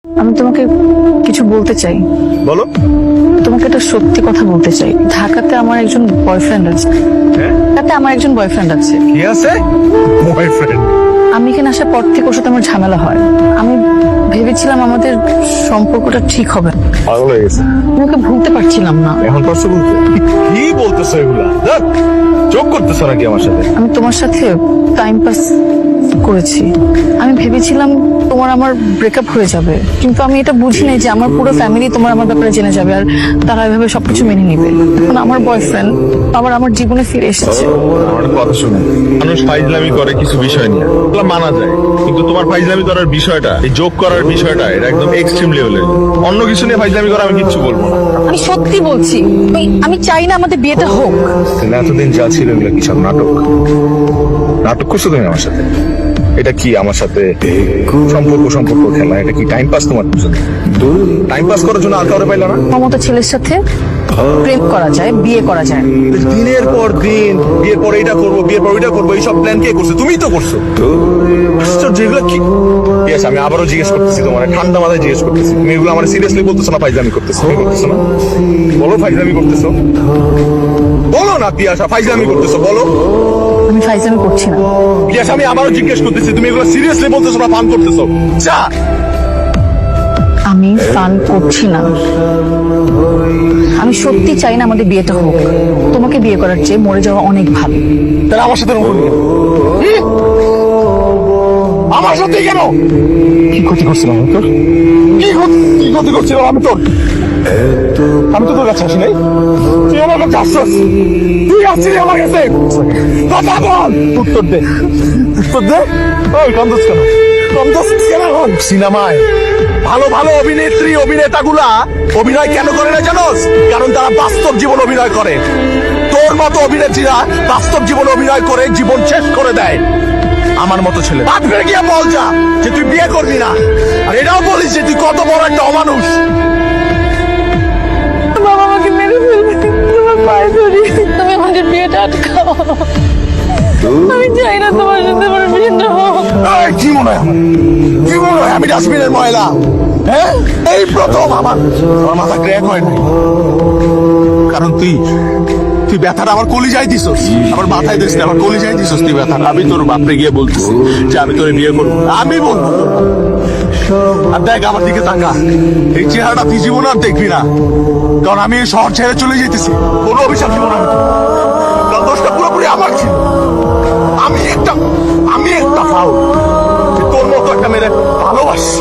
আমি তোমাকে কিছু বলতে চাই। বলো। তোমাকে একটা সত্যি কথা বলতে চাই। ঢাকাতে আমার একজন বয়ফ্রেন্ড আছে। ঢাকাতে আমার একজন বয়ফ্রেন্ড আছে। কি আছে? বয়ফ্রেন্ড? আমি এখানে আসার পর থেকে ওর সাথে আমার ঝামেলা হয়। আমি ভেবেছিলাম আমাদের সম্পর্কটা ঠিক হবে। পাগল হয়ে গেছে। ওকে ভুলতে পারছিলাম না। এখন পারছো বলতে? কি বলতেছো এগুলা? চোখ করতেছো নাকি আমার সাথে? আমি তোমার সাথে টাইম পাস করেছি। আমি ভেবেছিলাম তোমার আমার ব্রেকআপ হয়ে যাবে, কিন্তু আমি এটা বুঝি নাই যে আমার পুরো ফ্যামিলি তোমার আমার ব্যাপারে জেনে যাবে আর তারা এভাবে সবকিছু মেনে নিবে। এখন আমার বয়ফ্রেন্ড আবার আমার জীবনে ফিরে এসেছে। আমার কথা শুনে মানুষ ফাইজলামি করে কিছু বিষয় নিয়ে, এগুলো মানা যায়, কিন্তু তোমার ফাইজলামি করার বিষয়টা, এই যোগ করার বিষয়টা, এটা একদম এক্সট্রিম লেভেলের। অন্য কিছু নিয়ে ফাইজলামি করা আমি কিচ্ছু বলবো না। আমি সত্যি বলছি, আমি চাই না আমাদের বিয়েটা হোক। এতদিন যা ছিল এগুলো কি সব নাটক? নাটক করছো তুমি আমার সাথে? এটা কি আমার সাথে সম্পর্ক খেলা? এটা কি টাইম পাস তোমার? টাইম পাস করার জন্য আর কাউরে পাইলা না? মমতা ছেলের সাথে প্রেম করা যায়, বিয়ে করা যায়। দিনের পর দিন বিয়ের পর এটা করবো, বিয়ের পর ওইটা করবো, এইসব প্ল্যান কে করছে? তুমিই তো করছো। যেগুলো কি? ঠিক আছে, আমি আবারও জিজ্ঞেস করতেছি, তোমার ঠান্ডা মাথায় জিজ্ঞেস করতেছি, তুমি এগুলো আমার সিরিয়াসলি বলতেছো না ফাইজলামি করতেছো? করতেছো না? বলো ফাইজলামি করতেছো। বলো না পিয়াসা, ফাইজলামি করতেছো বলো। আমি ফাইজলামি করছি না। পিয়াসা, আমি আবারও জিজ্ঞেস করতেছি, তুমি এগুলো সিরিয়াসলি বলতেছো না ফান করতেছো? যা। আমি ফান করছি না। আমি সত্যি চাই না আমাদের বিয়েটা হোক। তোমাকে বিয়ে করার চেয়ে মরে যাওয়া অনেক ভালো। তাহলে আমার সাথে আমার সাথে কেন? কি ক্ষতি করছিলাম আমি তোর? কি ক্ষতি করছিলাম আমি তোর? আমি তো তোর কাছে আসি নাই, তুই আমার কাছে আসছিস। তুই আসছিস আমার কাছে, কথা বল, উত্তর দে, উত্তর দে। ওই কান্দস কেন? কান্দস কেন? সিনেমায় ভালো ভালো অভিনেত্রী অভিনেতাগুলা অভিনয় কেন করে না জানোস? কারণ তারা বাস্তব জীবন অভিনয় করে। তোর মতো অভিনেত্রীরা বাস্তব জীবন অভিনয় করে জীবন শেষ করে দেয়। আমার মতো ছেলে বাদ ফিরে গিয়ে বল যা যে তুই বিয়ে করবি না, আর এটাও বলিস যে তুই কত বড় একটা অমানুষ। বাবা আমাকে মেরে ফেলবে, তোমার পায়ে ধরি, তুমি আমাদের বিয়েটা আটকাও। আমি চাই না তোমার সাথে আমার বিয়েটা হোক। কি মনে হয় আমার? কি মনে হয় আমি ডাস্টবিনের ময়লা? হ্যাঁ, এই প্রথম আমার মাথা ক্র্যাক হয় নাই, কারণ তুই ব্যথাটা আমার কলিজায় দিছস, আমার মাথায় দিস না, আমার কলিজায় দিছস তুই ব্যথাটা। আমি তোর বাপরে গিয়ে বলতেছি যে আমি তোর বিয়ে করবো, আমি বলবো। আর দেখ আমার দিকে তাকা, এই চেহারাটা তুই জীবন আর দেখবি না, কারণ আমি এই শহর ছেড়ে চলে যেতেছি। কোনো অভিশাপ জীবন আমি, কারণ দোষটা পুরোপুরি আমার ছিল। আমি একটা ফাউল, তোর মতো একটা মেয়ের ভালোবাসি।